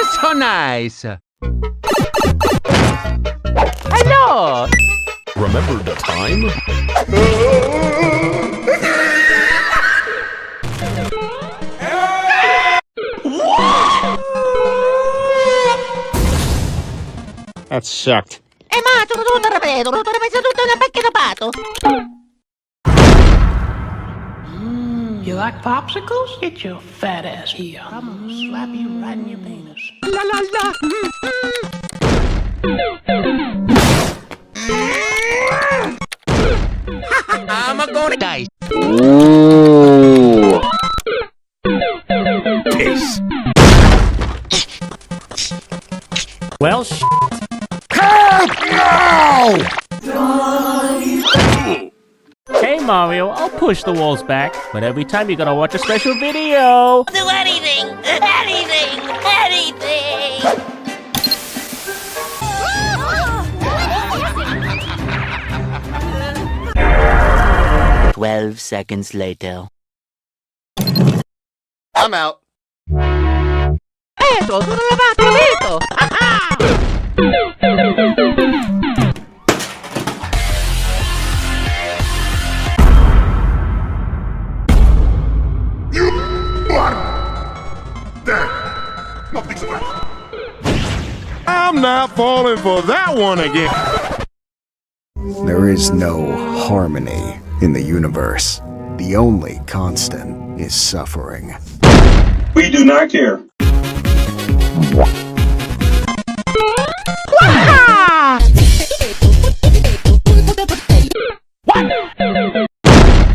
So nice. Hello. Remember the time? That sucked. Ma tutto ripeto, tutto ripeto, tutto una becca da pato. You like popsicles? Get your fat ass here. I'm gonna slap you right in your penis. La la la. I'm gonna die. Ooh. Peace. Well, Hey Mario, I'll push the walls back, but every time you gotta watch a special video. Do anything, anything, anything. 12 seconds later. I'm out. Eto, sono lavato, eto. Nothing's left. I'm not falling for that one again. There is no harmony in the universe. The only constant is suffering. We do not care.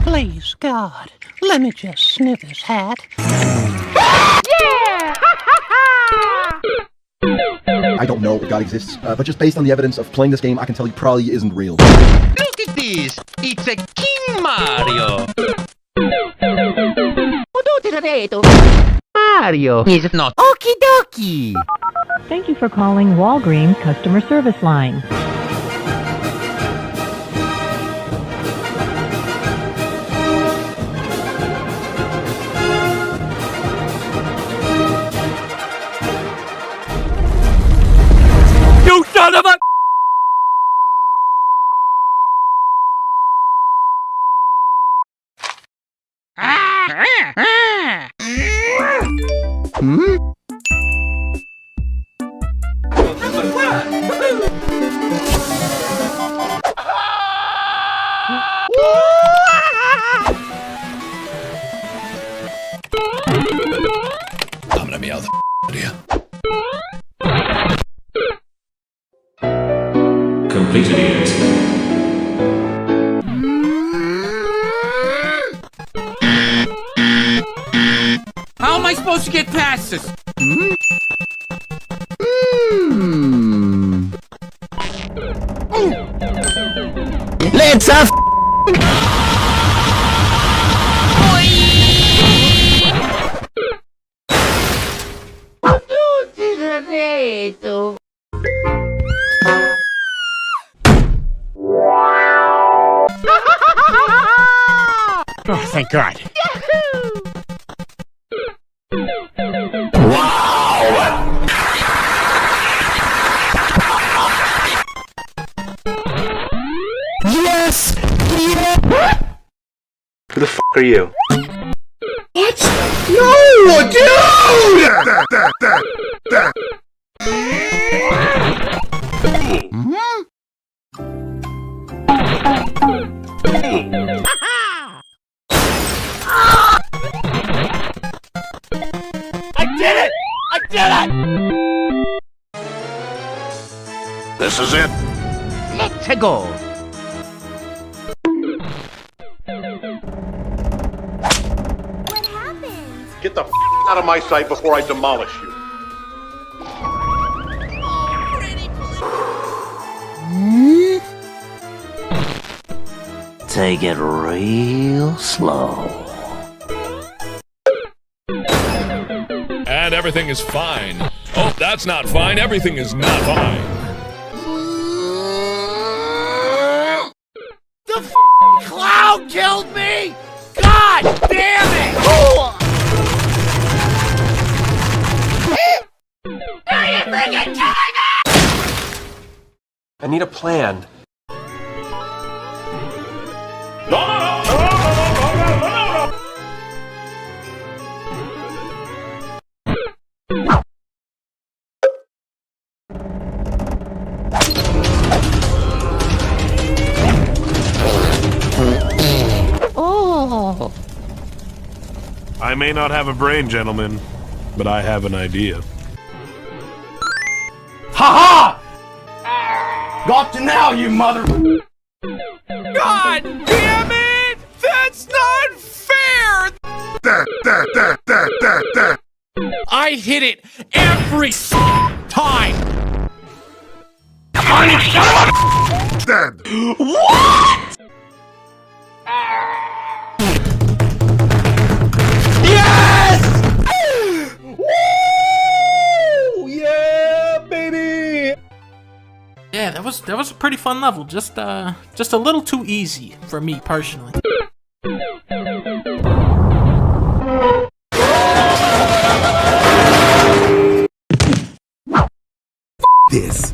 Please, God, let me just sniff his hat. I don't know if God exists, but just based on the evidence of playing this game, I can tell he probably isn't real. Look at this. It's a King Mario. Tutti ripeto. Mario. Is it not? Okie dokie. Thank you for calling Walgreens Customer Service Line. You son of a... I'm gonna be out of here. Completed it. How am I supposed to get past this? Let's have... Tutti ripeto. Oh, thank God. Yes! Who the f*** are you? What? No, I did it! I did it! This is it. Let's go. What happened? Get the f*** out of my sight before I demolish you. Take it real slow. And everything is fine. Oh, that's not fine. Everything is not fine. The cloud killed me! God damn it! I need a plan. Oh. I may not have a brain, gentlemen, but I have an idea. Ha ha! Got you now, you mother... God damn it! That's not fair! I hit it every time! Come on, you son of a... Dead. What?! Yes! Woo! Yeah, baby! Yeah, that was a pretty fun level. Just a little too easy for me personally. This.